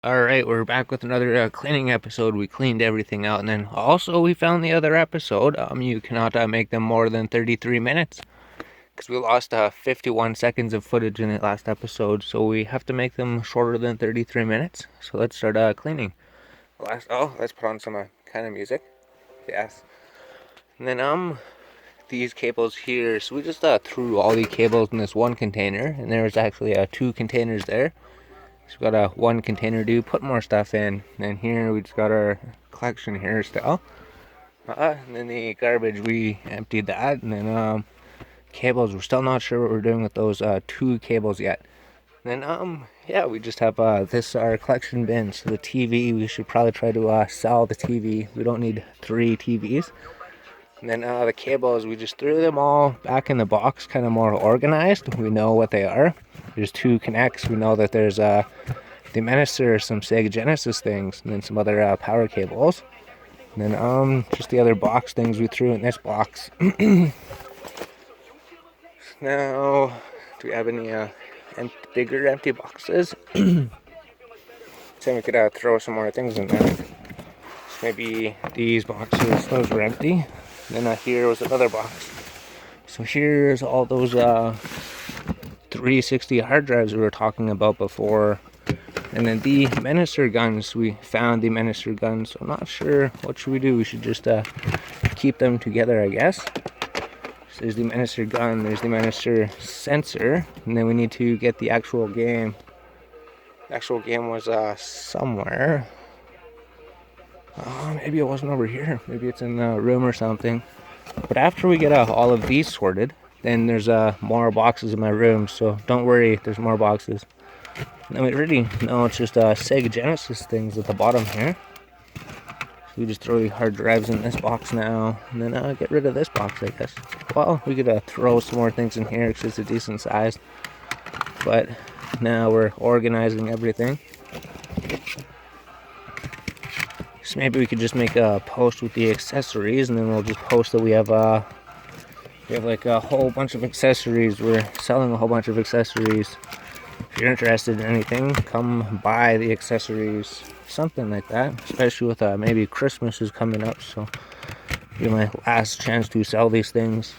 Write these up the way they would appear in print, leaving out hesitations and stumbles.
All right, we're back with another cleaning episode. We cleaned everything out, and then also we found the other episode. You cannot make them more than 33 minutes because we lost 51 seconds of footage in the last episode, so we have to make them shorter than 33 minutes. So let's start cleaning. Let's put on some kind of music. Yes, and then these cables here. So we just threw all the cables in this one container, and there was actually two containers there. So we got a one container to put more stuff in. And here we just got our collection here still. And then the garbage, we emptied that. And then cables, we're still not sure what we're doing with those two cables yet. And then yeah, we just have this our collection bin. So the TV, we should probably try to sell the TV. We don't need 3 TVs. And then the cables, we just threw them all back in the box, kind of more organized. We know what they are. There's 2 connects. We know that there's the Menacer, some Sega Genesis things, and then some other power cables. And then just the other box things we threw in this box. Now, do we have any bigger empty boxes? So we could throw some more things in there. So maybe these boxes, those were empty. And then here was another box. So here's all those 360 hard drives we were talking about before. And then the Menacer guns, we found the Menacer guns. So I'm not sure what should we do. We should just keep them together, I guess. So there's the Menacer gun, there's the Menacer sensor, and then we need to get the actual game. The actual game was somewhere. Maybe it wasn't over here. Maybe it's in the room or something. But after we get all of these sorted, then there's more boxes in my room. So don't worry, there's more boxes. And we already know it's just Sega Genesis things at the bottom here. So we just throw the hard drives in this box now, and then get rid of this box, I guess. Well, we could throw some more things in here because it's a decent size. But now we're organizing everything. So maybe we could just make a post with the accessories, and then we'll just post that we have like a whole bunch of accessories. We're selling a whole bunch of accessories. If you're interested in anything, come buy the accessories. Something like that. Especially with maybe Christmas is coming up, so it'll be my last chance to sell these things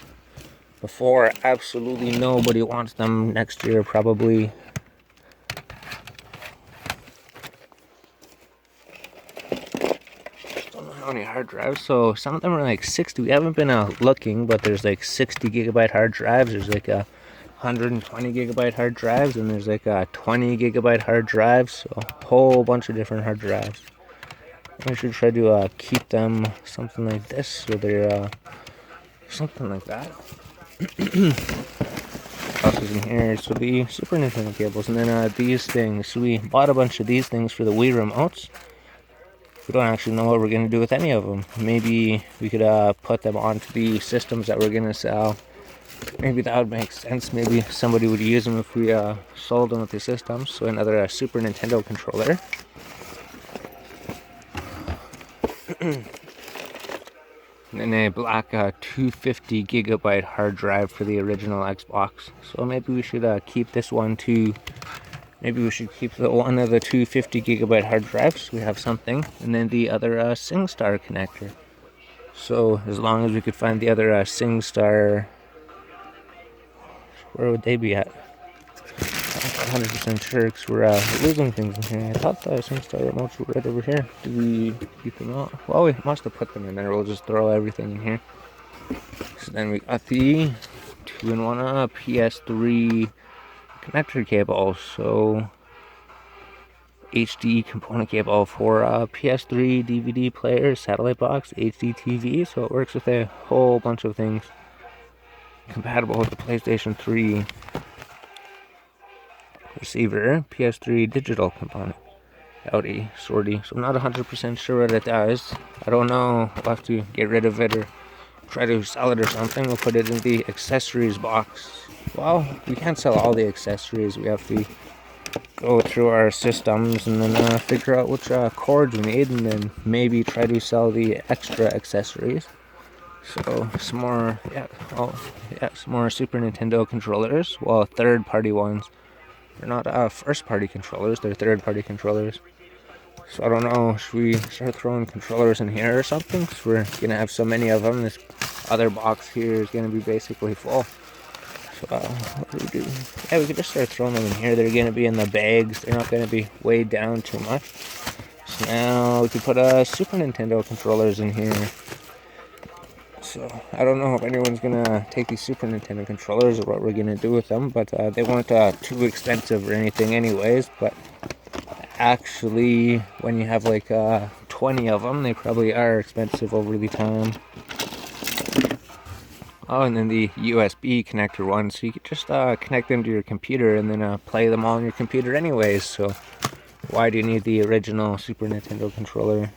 before absolutely nobody wants them next year, probably. How many hard drives? So some of them are like 60. We haven't been looking, but there's like 60 gigabyte hard drives. There's like a 120 gigabyte hard drives, and there's like a 20 gigabyte hard drives. So a whole bunch of different hard drives. I should try to keep them something like this, so they're something like that. What else is in here? So the Super Nintendo cables, and then these things. So we bought a bunch of these things for the Wii remotes. We don't actually know what we're going to do with any of them. Maybe we could put them onto the systems that we're going to sell. Maybe that would make sense. Maybe somebody would use them if we sold them with the systems. So another Super Nintendo controller. And then a black 250 gigabyte hard drive for the original Xbox. So maybe we should keep this one too. Maybe we should keep the one of the 250 gigabyte hard drives. We have something. And then the other SingStar connector. So as long as we could find the other SingStar, where would they be at? I'm not 100% sure because we're losing things in here. I thought the SingStar remotes were right over here. Did we keep them out? Well, we must have put them in there. We'll just throw everything in here. So then we got the 2-in-1 PS3 connector cable. So HD component cable for PS3 DVD player, satellite box, HD TV. So it works with a whole bunch of things. Compatible with the PlayStation 3 receiver, PS3 digital component. Audi sortie. So I'm not 100% sure what it does. I don't know. We'll have to get rid of it or try to sell it or something. We'll put it in the accessories box. Well, we can't sell all the accessories. We have to go through our systems and then figure out which cords we need, and then maybe try to sell the extra accessories. So some more, some more Super Nintendo controllers. Well, third-party ones. They're not first-party controllers. They're third-party controllers. So I don't know, should we start throwing controllers in here or something? Because we're going to have so many of them. This other box here is going to be basically full. So what do we do? Yeah, we could just start throwing them in here. They're going to be in the bags. They're not going to be weighed down too much. So now we could put Super Nintendo controllers in here. So I don't know if anyone's going to take these Super Nintendo controllers or what we're going to do with them. But they weren't too expensive or anything anyways. But actually, when you have like 20 of them, they probably are expensive over the time. Oh, and then the USB connector one, so you could just connect them to your computer and then play them all on your computer anyways. So why do you need the original Super Nintendo controller?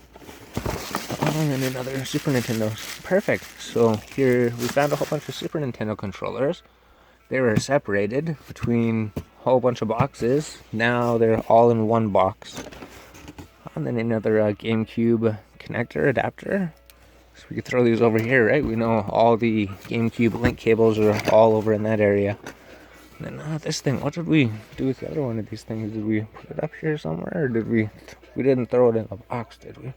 Oh, and then another Super Nintendo. Perfect. So here we found a whole bunch of Super Nintendo controllers. They were separated between a whole bunch of boxes. Now they're all in one box. And then another GameCube connector adapter. So we could throw these over here, right? We know all the GameCube link cables are all over in that area. And then this thing, what did we do with the other one of these things? Did we put it up here somewhere, or did we didn't throw it in the box, did we?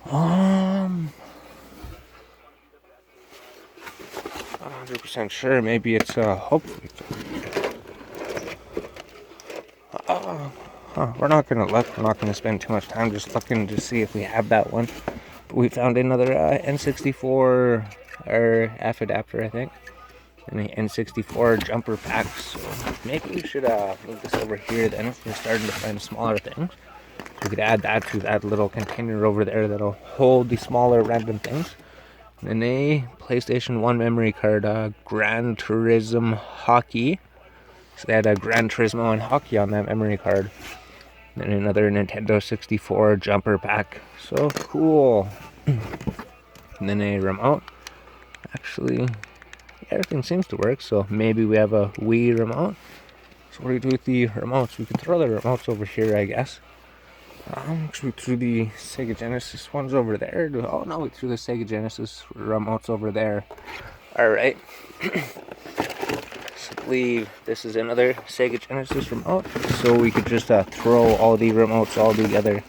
100% sure. Maybe it's hopefully. We're not gonna look. We're not gonna spend too much time just looking to see if we have that one. But we found another N64 or F adapter, I think, and the N64 jumper pack. So maybe we should move this over here then if we're starting to find smaller things. So we could add that to that little container over there that'll hold the smaller random things. And a PlayStation 1 memory card, Gran Turismo Hockey. So they had a Gran Turismo and Hockey on that memory card. And another Nintendo 64 jumper pack. So cool. And then a remote. Actually, everything seems to work. So maybe we have a Wii remote. So what do we do with the remotes? We can throw the remotes over here, I guess. We threw the Sega Genesis ones over there. Oh no, we threw the Sega Genesis remotes over there. Alright. So I believe this is another Sega Genesis remote. So we could just throw all the remotes all together.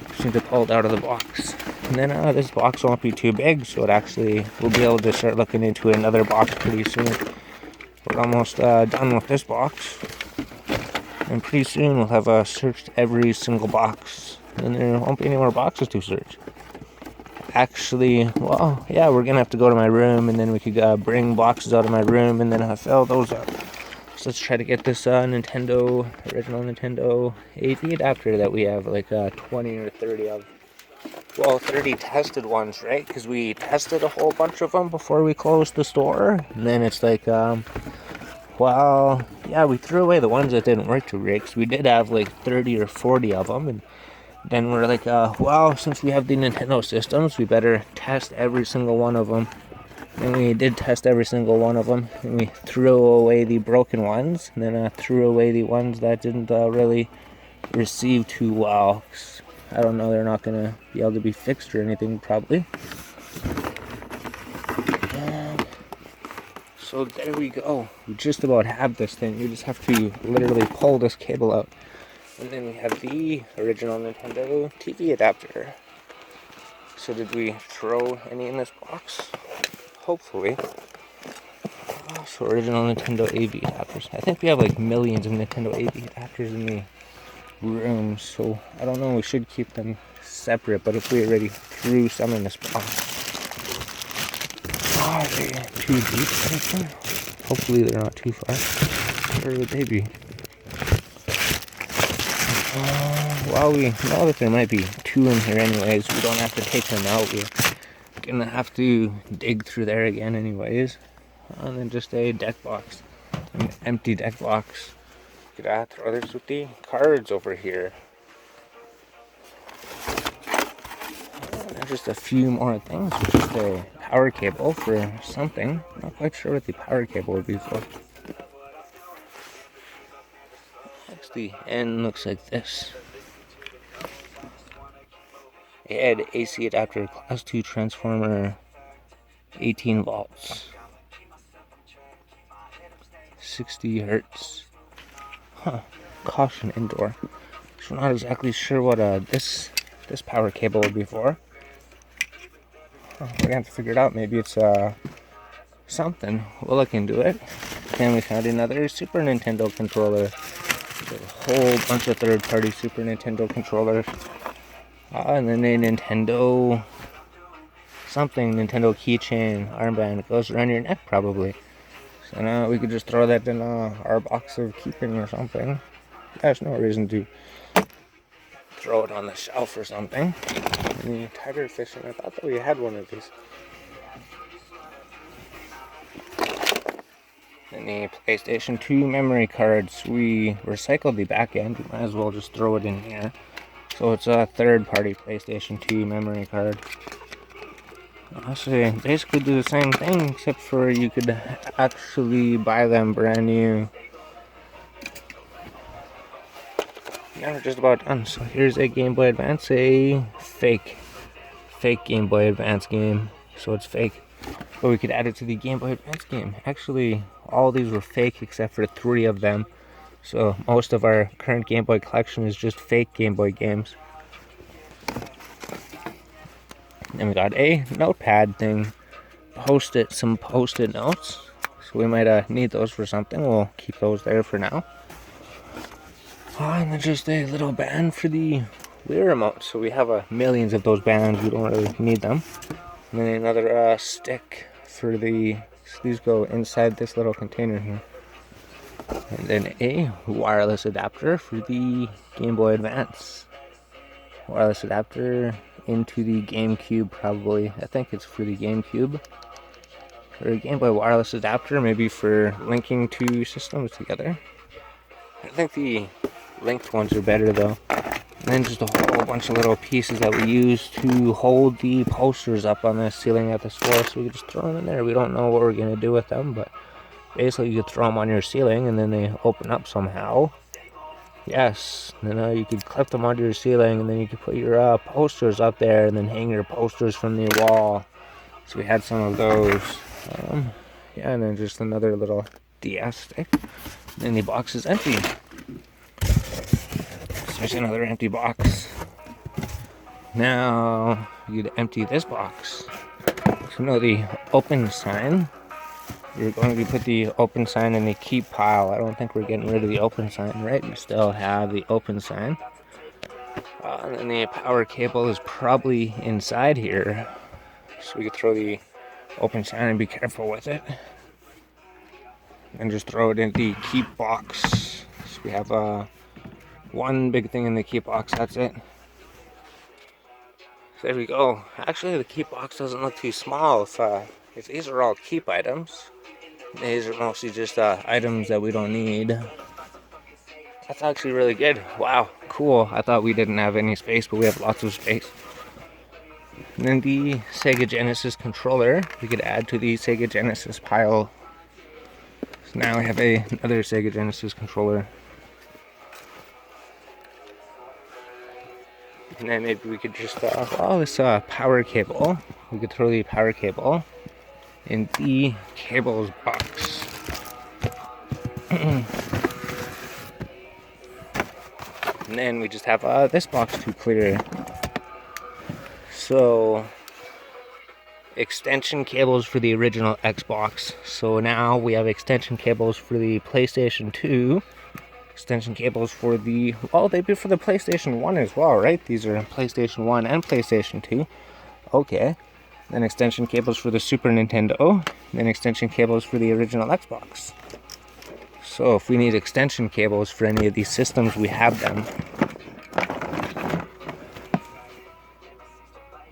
Just need to pull it out of the box. And then this box won't be too big, so it actually we'll be able to start looking into another box pretty soon. We're almost done with this box. And pretty soon we'll have searched every single box. And there won't be any more boxes to search. Actually, well, yeah, we're going to have to go to my room. And then we could bring boxes out of my room and then fill those up. So let's try to get this original Nintendo AV adapter that we have like 20 or 30 of. Well, 30 tested ones, right? Because we tested a whole bunch of them before we closed the store. And then it's like, well, yeah, we threw away the ones that didn't work too great, because we did have like 30 or 40 of them, and then we're like, well, since we have the Nintendo systems, we better test every single one of them. And we did test every single one of them, and we threw away the broken ones, and then threw away the ones that didn't really receive too well. I don't know, they're not going to be able to be fixed or anything, probably. So there we go. We just about have this thing. You just have to literally pull this cable out. And then we have the original Nintendo TV adapter. So did we throw any in this box? Hopefully. So original Nintendo AV adapters. I think we have like millions of Nintendo AV adapters in the room. So I don't know. We should keep them separate. But if we already threw some in this box. Are they too deep? Hopefully they're not too far. Where would they be? Well, we know that there might be two in here anyways. We don't have to take them out. We're gonna have to dig through there again anyways. And then just a deck box. An empty deck box. Could throw this with the cards over here. And just a few more things. Just a power cable for something. Not quite sure what the power cable would be for. Next, the end looks like this. It had AC adapter, class 2 transformer, 18 volts, 60 hertz. Caution indoor. So I'm not exactly sure what this power cable would be for. We're gonna have to figure it out. Maybe it's something. We'll look into it. Then we found another Super Nintendo controller. A whole bunch of third-party Super Nintendo controllers. And then a Nintendo keychain armband. It goes around your neck probably. So now we could just throw that in our box of keeping or something. There's no reason to throw it on the shelf or something. The tighter fishing, I thought that we had one of these. And the PlayStation 2 memory cards, we recycled the back end. We might as well just throw it in here. So it's a third-party PlayStation 2 memory card. Honestly, basically do the same thing, except for you could actually buy them brand new. Now we're just about done. So here's a Game Boy Advance, a fake Game Boy Advance game. So it's fake, but we could add it to the Game Boy Advance game. Actually, all these were fake except for 3 of them. So most of our current Game Boy collection is just fake Game Boy games. Then we got a notepad thing, some post-it notes. So we might need those for something. We'll keep those there for now. And then just a little band for the Wii remote. So we have millions of those bands. We don't really need them. And then another stick for these go inside this little container here. And then a wireless adapter for the Game Boy Advance. Wireless adapter into the GameCube probably. I think it's for the GameCube. Or a Game Boy wireless adapter, maybe for linking 2 systems together. I think the linked ones are better though. And then just a whole bunch of little pieces that we use to hold the posters up on the ceiling at the store. So we can just throw them in there. We don't know what we're going to do with them, but basically you could throw them on your ceiling and then they open up somehow. Yes, and then you could clip them onto your ceiling and then you could put your posters up there and then hang your posters from the wall. So we had some of those. Yeah, and then just another little DS stick. And the box is empty. So there's another empty box. Now you'd empty this box. So no, the open sign. You're going to put the open sign in the keep pile. I don't think we're getting rid of the open sign, right? We still have the open sign. And then the power cable is probably inside here. So we could throw the open sign and be careful with it. And just throw it in the keep box. So we have one big thing in the keep box, that's it. So there we go. Actually, the keep box doesn't look too small. If these are all keep items, these are mostly just items that we don't need. That's actually really good. Wow, cool. I thought we didn't have any space, but we have lots of space. And then the Sega Genesis controller, we could add to the Sega Genesis pile. So now we have another Sega Genesis controller. And then maybe we could just, this power cable. We could throw the power cable in the cables box. And then we just have this box to clear. So, extension cables for the original Xbox. So now we have extension cables for the PlayStation 2. Extension cables for the, they'd be for the PlayStation 1 as well, right? These are PlayStation 1 and PlayStation 2. Okay. Then extension cables for the Super Nintendo. Then extension cables for the original Xbox. So if we need extension cables for any of these systems, we have them.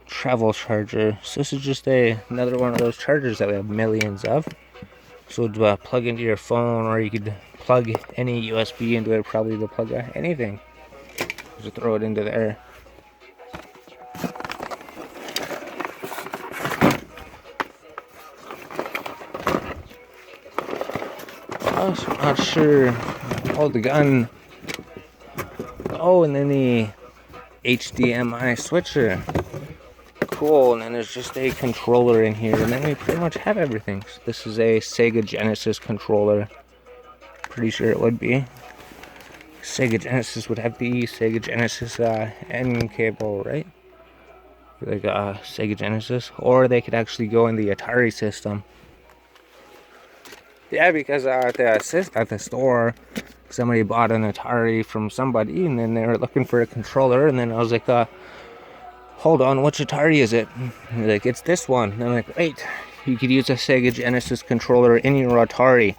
Travel charger. So this is just another one of those chargers that we have millions of. So it'd plug into your phone, or you could plug any USB into it, probably to plug anything. Just throw it into there. I'm not sure. Oh, the gun. Oh, and then the HDMI switcher. Cool, and then there's just a controller in here, and then we pretty much have everything. So this is a Sega Genesis controller. Pretty sure it would be. Sega Genesis would have the Sega Genesis N cable, right? Like Sega Genesis, or they could actually go in the Atari system. Yeah, because at the store, somebody bought an Atari from somebody, and then they were looking for a controller, and then I was like, hold on, which Atari is it? And they're like, it's this one. And I'm like, wait, you could use a Sega Genesis controller in your Atari.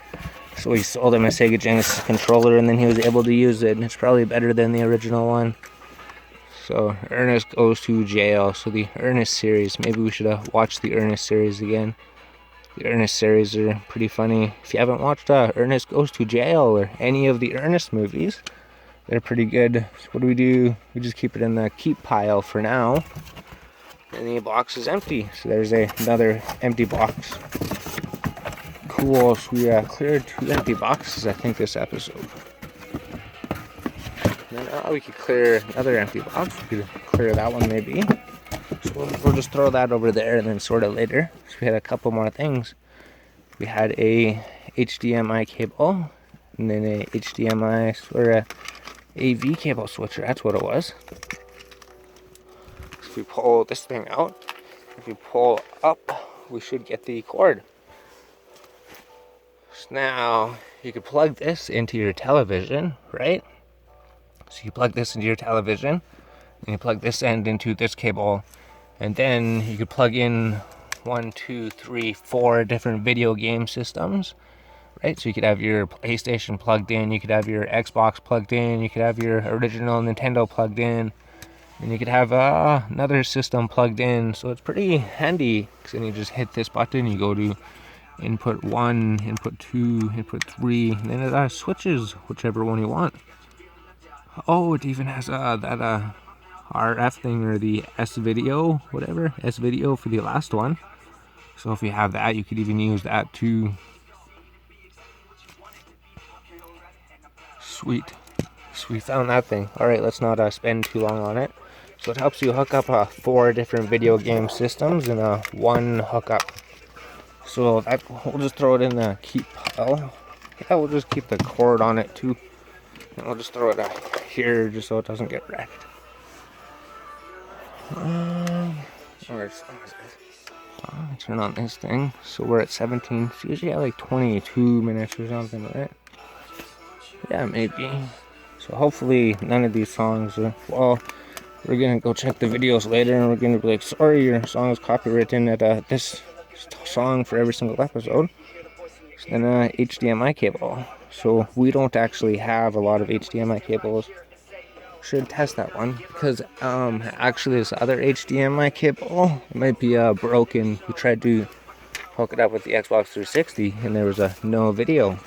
So we sold him a Sega Genesis controller, and then he was able to use it, and it's probably better than the original one. So Ernest Goes to Jail. So the Ernest series, maybe we should watch the Ernest series again. The Ernest series are pretty funny. If you haven't watched Ernest Goes to Jail or any of the Ernest movies, they're pretty good. So what do? We just keep it in the keep pile for now. And the box is empty. So there's another empty box. Cool. So we cleared 2 empty boxes, I think, this episode. And then we could clear another empty box. We could clear that one maybe. So we'll just throw that over there and then sort it later. So we had a couple more things. We had a HDMI cable, and then a HDMI or a AV cable switcher. That's what it was. So if we pull this thing out, if we pull up, we should get the cord. So now you can plug this into your television, right? So you plug this into your television, and you plug this end into this cable, and then you could plug in 1, 2, 3, 4 different video game systems, right? So you could have your PlayStation plugged in, you could have your Xbox plugged in, you could have your original Nintendo plugged in, and you could have another system plugged in. So it's pretty handy, because then you just hit this button, you go to input 1, input 2, input 3, and then it switches whichever one you want. Oh, it even has that RF thing, or the S-Video, whatever, S-Video for the last one. So if you have that, you could even use that too. Sweet. So we found that thing. Alright, let's not spend too long on it. So it helps you hook up 4 different video game systems in one hookup. So that, we'll just throw it in the keep pile. Yeah, we'll just keep the cord on it too. And we'll just throw it here just so it doesn't get wrecked. Turn on this thing. So we're at 17. It's usually at like 22 minutes or something, right? Yeah, maybe. So hopefully none of these songs are, well, we're gonna go check the videos later and we're gonna be like, sorry, your song is copywritten at this song for every single episode. And HDMI cable. So we don't actually have a lot of HDMI cables. Should test that one, because actually this other HDMI cable, it might be broken. We tried to hook it up with the Xbox 360 and there was no video.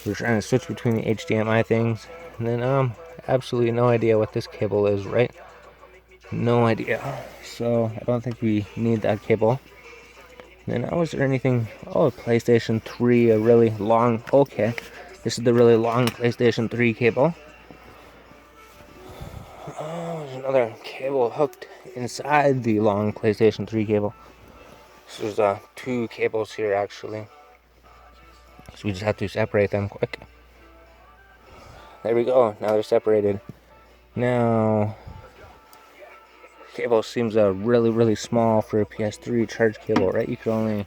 We were trying to switch between the HDMI things, and then absolutely no idea what this cable is, right? No idea. So I don't think we need that cable. And then was there anything? Oh, PlayStation 3, a really long, okay, this is the really long PlayStation 3 cable. Oh, there's another cable hooked inside the long PlayStation 3 cable. So there's 2 cables here actually. So we just have to separate them quick. There we go, now they're separated. Now, cable seems really, really small for a PS3 charge cable, right? You could only,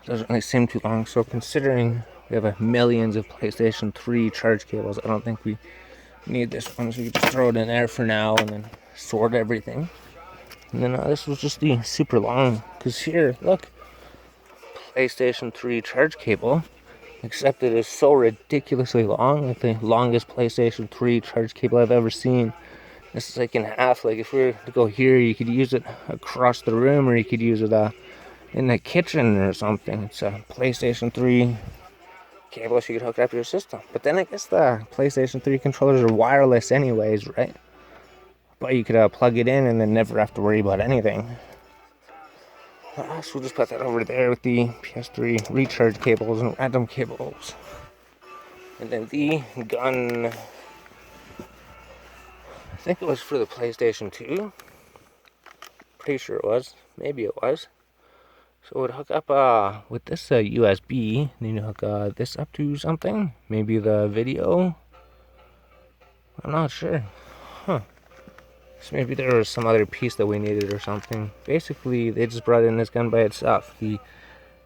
doesn't really seem too long. So considering we have millions of PlayStation 3 charge cables, I don't think we need this one. So we can just throw it in there for now and then sort everything. And then this was just the super long, because here, look, PlayStation 3 charge cable, except it is so ridiculously long, like the longest PlayStation 3 charge cable I've ever seen. This is like in half. Like if we were to go here, you could use it across the room, or you could use it in the kitchen or something. It's a PlayStation 3 cable, so you could hook it up to your system. But then I guess the PlayStation 3 controllers are wireless anyways, right? But you could plug it in and then never have to worry about anything. So we'll just put that over there with the PS3 recharge cables and random cables. And then the gun, I think it was for the PlayStation 2. Pretty sure it was. Maybe it was. So it would hook up with this USB. Then you hook this up to something. Maybe the video. I'm not sure. Huh. So maybe there was some other piece that we needed or something. Basically, they just brought in this gun by itself. The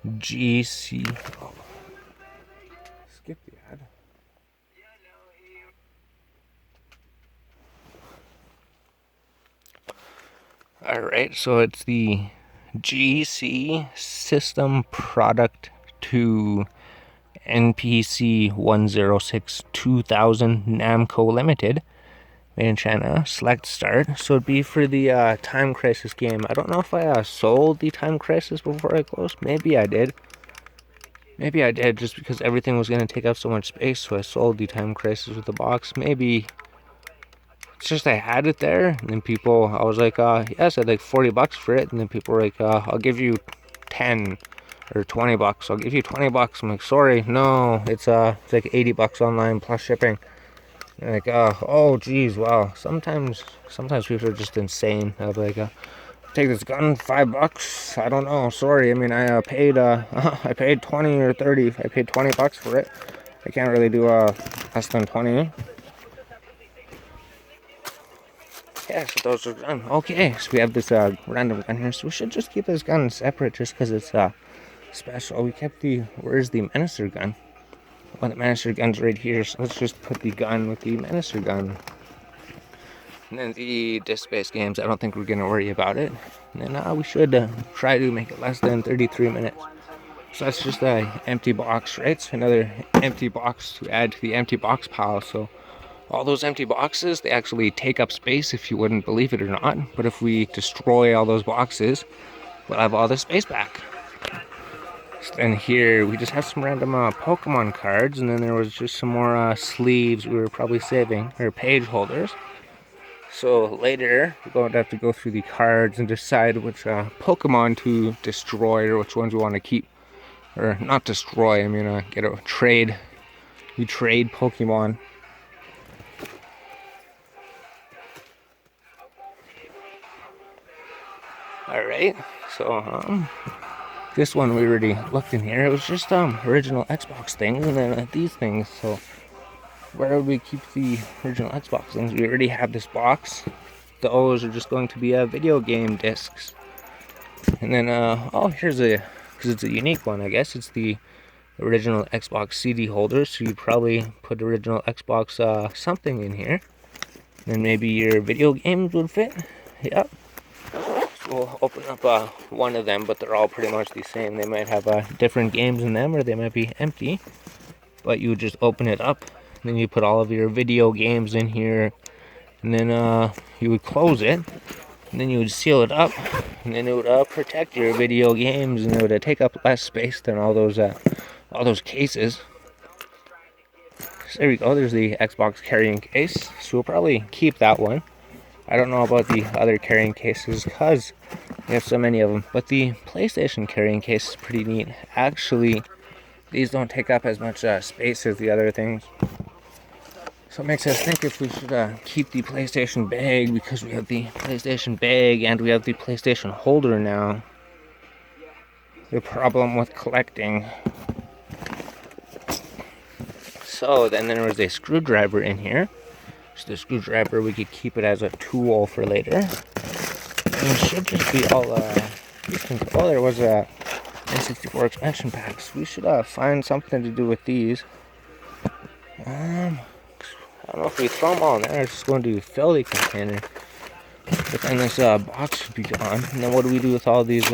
GC. Oh. Skip the ad. Alright, so it's the GC System Product to NPC 106 2000 Namco Limited. Made in China. Select start. So it'd be for the Time Crisis game. I don't know if I sold the Time Crisis before I closed. Maybe I did. Maybe I did just because everything was going to take up so much space. So I sold the Time Crisis with the box. Maybe it's just I had it there. And then I was like, yes, I had like $40 for it. And then people were like, I'll give you 10 or $20. I'll give you $20. I'm like, sorry, no, it's like $80 online plus shipping. And like, oh geez, wow. Sometimes people are just insane. I'll be like, take this gun, $5. I don't know. Sorry. I mean, I paid I paid 20 or 30. I paid $20 for it. I can't really do less than 20. Yeah, so those are done. Okay, so we have this random gun here. So we should just keep this gun separate just because it's special. We kept where's the Menacer gun? Well, the Menacer gun's right here, so let's just put the gun with the Menacer gun. And then the disc-based games, I don't think we're going to worry about it. And then we should try to make it less than 33 minutes. So that's just an empty box, right? So another empty box to add to the empty box pile. So all those empty boxes, they actually take up space if you wouldn't believe it or not. But if we destroy all those boxes, we'll have all the space back. And here we just have some random Pokemon cards, and then there was just some more sleeves we were probably saving, or page holders. So later we're going to have to go through the cards and decide which Pokemon to destroy or which ones we want to keep. Or not destroy, I mean get a trade. We trade Pokemon. Alright, so this one we already looked in here. It was just original Xbox things, and then these things. So where would we keep the original Xbox things? We already have this box. Those are just going to be video game discs. And then here's because it's a unique one, I guess. It's the original Xbox CD holder. So you'd probably put original Xbox something in here. And then maybe your video games would fit. Yep. We'll open up one of them, but they're all pretty much the same. They might have different games in them, or they might be empty. But you would just open it up, and then you put all of your video games in here, and then you would close it, and then you would seal it up, and then it would protect your video games, and it would take up less space than all those cases. So there we go. There's the Xbox carrying case. So we'll probably keep that one. I don't know about the other carrying cases because we have so many of them, but the PlayStation carrying case is pretty neat. Actually, these don't take up as much space as the other things. So it makes us think if we should keep the PlayStation bag, because we have the PlayStation bag and we have the PlayStation holder now. The problem with collecting. So then there was a screwdriver in here. The screwdriver, we could keep it as a tool for later. And it should just be all these things. Oh, there was a N64 expansion packs. We should find something to do with these. I don't know if we throw them all in there. It's just going to fill the container. But then this box should be gone. And then what do we do with all these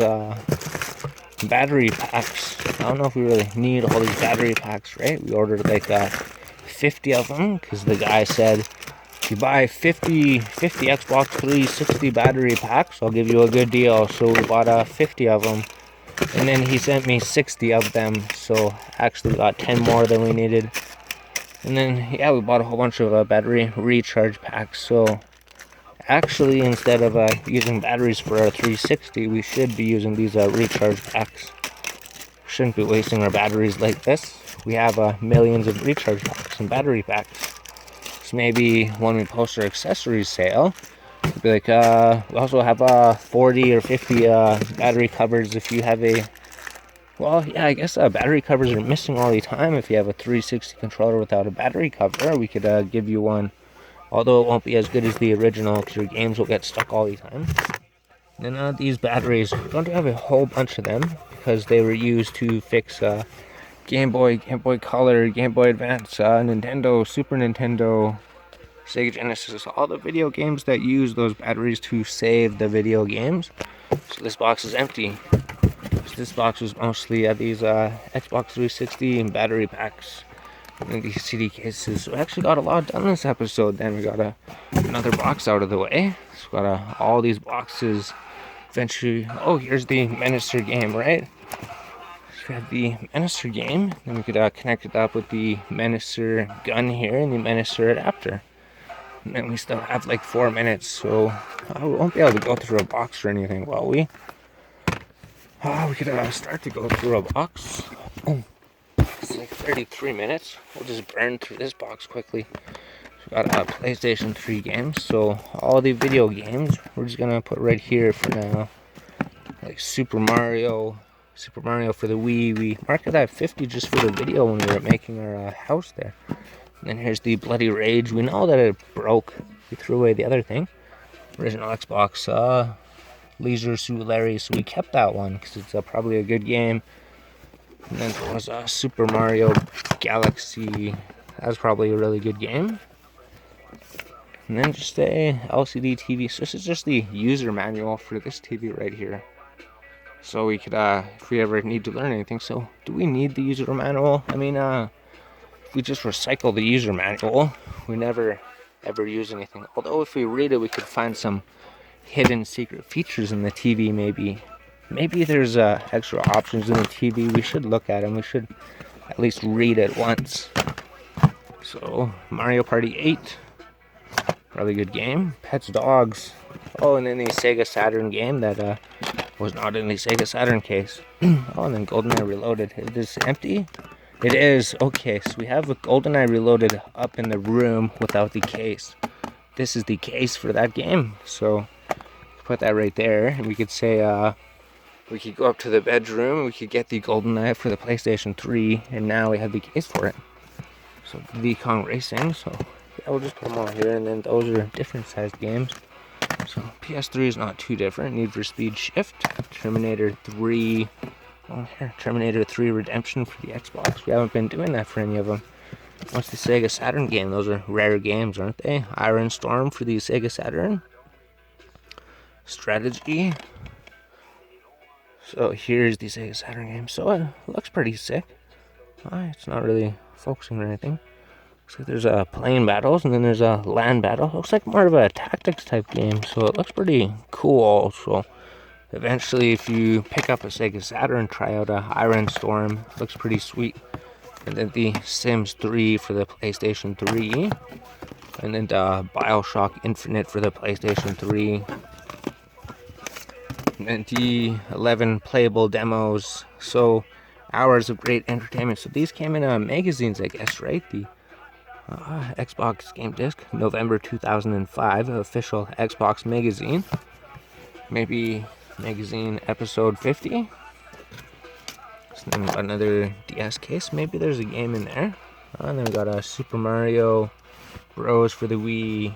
battery packs? I don't know if we really need all these battery packs, right? We ordered like 50 of them because the guy said, if you buy 50 Xbox 360 battery packs, I'll give you a good deal. So we bought 50 of them, and then he sent me 60 of them, so actually we got 10 more than we needed. And then yeah, we bought a whole bunch of battery recharge packs. So actually, instead of using batteries for our 360, we should be using these recharge packs. We shouldn't be wasting our batteries like this. We have millions of recharge packs and battery packs. So maybe when we post our accessories sale, we'll be like, we also have 40 or 50 battery covers if you have well, yeah, I guess battery covers are missing all the time. If you have a 360 controller without a battery cover, we could give you one although it won't be as good as the original because your games will get stuck all the time. And these batteries, we don't have a whole bunch of them because they were used to fix Game Boy, Game Boy Color, Game Boy Advance, Nintendo, Super Nintendo, Sega Genesis, all the video games that use those batteries to save the video games. So this box is empty. This box was mostly these Xbox 360 and battery packs and these CD cases. So we actually got a lot done this episode. Then we got another box out of the way. So we got all these boxes. Eventually, oh, here's the Minister game, right? So we have the Minister game. Then we could connect it up with the Minister gun here and the Minister adapter. And then we still have like 4 minutes, so we won't be able to go through a box or anything, will we? We could start to go through a box. It's like 33 minutes. We'll just burn through this box quickly. We got PlayStation 3 games, so all the video games we're just gonna put right here for now. Like Super Mario for the Wii. We marked it at 50 just for the video when we were making our house there. And then here's the Bloody Rage. We know that it broke. We threw away the other thing. Original Xbox Leisure Suit Larry, so we kept that one because it's probably a good game. And then there was Super Mario Galaxy. That was probably a really good game. And then just a LCD TV. So this is just the user manual for this TV right here. So we could, if we ever need to learn anything. So do we need the user manual? I mean, if we just recycle the user manual, we never ever use anything. Although if we read it, we could find some hidden secret features in the TV maybe. Maybe there's extra options in the TV. We should look at them. We should at least read it once. So Mario Party 8. Really good game. Pets Dogs. Oh, and then the Sega Saturn game that was not in the Sega Saturn case. Oh, and then GoldenEye Reloaded. Is this empty? It is. Okay, so we have a GoldenEye Reloaded up in the room without the case. This is the case for that game. So put that right there, and we could say we could go up to the bedroom. We could get the GoldenEye for the PlayStation 3, and now we have the case for it. So the Kong Racing. So yeah, we'll just put them all here, and then those are different sized games. So PS3 is not too different. Need for Speed Shift, Terminator 3. Oh, here, Terminator 3 Redemption for the Xbox. We haven't been doing that for any of them. What's the Sega Saturn game? Those are rare games, aren't they? Iron Storm for the Sega Saturn. Strategy. So here's the Sega Saturn game. So it looks pretty sick. It's not really focusing or anything. Looks like there's plane battles, and then there's a land battle. Looks like more of a tactics type game, so it looks pretty cool. So eventually, if you pick up a Sega Saturn, try out Iron Storm. It looks pretty sweet. And then the Sims 3 for the PlayStation 3. And then Bioshock Infinite for the PlayStation 3. And then the 11 playable demos. So hours of great entertainment. So these came in magazines, I guess, right? The Xbox Game Disc, November 2005, official Xbox magazine. Maybe magazine episode 50. So then we got another DS case. Maybe there's a game in there. And then we got a Super Mario Bros. For the Wii.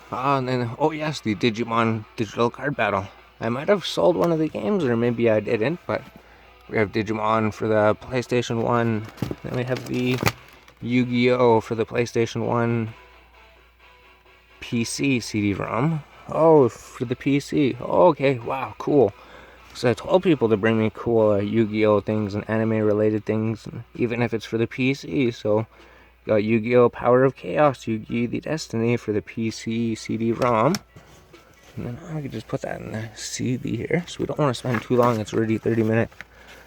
And then, oh yes, the Digimon Digital Card Battle. I might have sold one of the games, or maybe I didn't, but we have Digimon for the PlayStation 1. Then we have the Yu-Gi-Oh! For the PlayStation 1 PC CD-ROM. Oh, for the PC. Oh, okay, wow, cool. So I told people to bring me cool Yu-Gi-Oh! Things and anime-related things, even if it's for the PC. So, got Yu-Gi-Oh! Power of Chaos, Yu-Gi-Oh! The Destiny for the PC CD-ROM. And then I could just put that in the CD here. So we don't want to spend too long. It's already 30 minutes.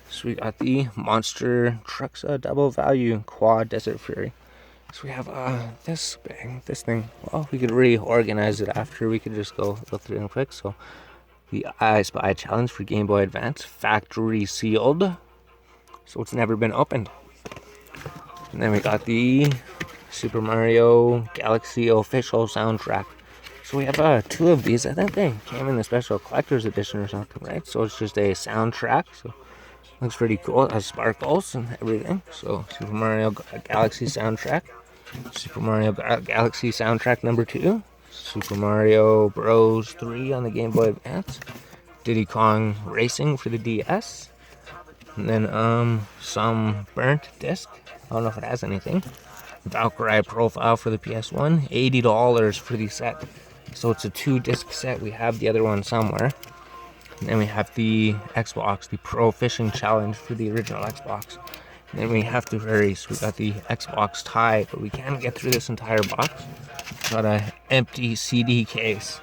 So we got the Monster Trucks Double Value Quad Desert Fury. So we have this thing. Well, we could reorganize it after. We could just go through them quick. So the I Spy Challenge for Game Boy Advance, factory sealed. So it's never been opened. And then we got the Super Mario Galaxy official soundtrack. So we have 2 of these. I think they came in the special collector's edition or something, right? So it's just a soundtrack. So looks pretty cool. It has sparkles and everything. So Super Mario Galaxy soundtrack. Super Mario Galaxy soundtrack number 2. Super Mario Bros. 3 on the Game Boy Advance. Diddy Kong Racing for the DS. And then some burnt disc. I don't know if it has anything. Valkyrie Profile for the PS1. $80 for the set. So it's a 2-disc set. We have the other one somewhere. And then we have the Xbox, the Pro Fishing Challenge for the original Xbox. And then we have to hurry, so we got the Xbox tie, but we can't get through this entire box. Got an empty CD case.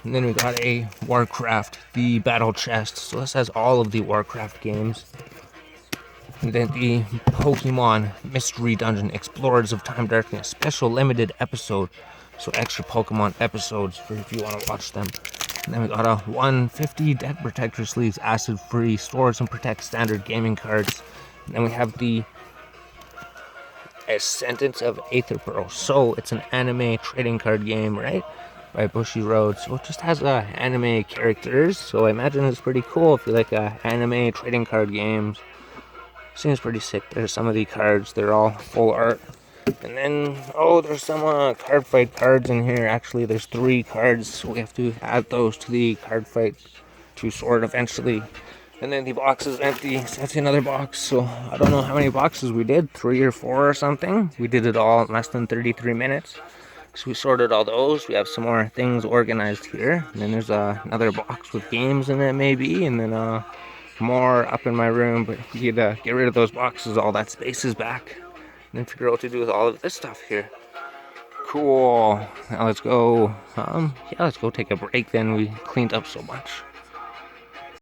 And then we got a Warcraft, the Battle Chest. So this has all of the Warcraft games. And then the Pokemon Mystery Dungeon Explorers of Time Darkness special limited episode. So extra Pokemon episodes for if you want to watch them. And then we got a 150 Deck Protector Sleeves acid free stores and protect standard gaming cards. And then we have the Ascendance of Aetherpearl. So it's an anime trading card game, right? By Bushiroad. So it just has anime characters. So I imagine it's pretty cool if you like anime trading card games. Seems pretty sick. There's some of the cards. They're all full art. And then, there's some card fight cards in here. Actually, there's 3 cards. So we have to add those to the card fight to sort eventually. And then the box is empty. So that's another box. So I don't know how many boxes we did. 3 or 4 or something. We did it all in less than 33 minutes. So we sorted all those. We have some more things organized here. And then there's another box with games in it maybe. And then more up in my room. But if you get rid of those boxes, all that space is back. And then figure out what to do with all of this stuff here. Cool. Now let's go. Let's go take a break then. We cleaned up so much.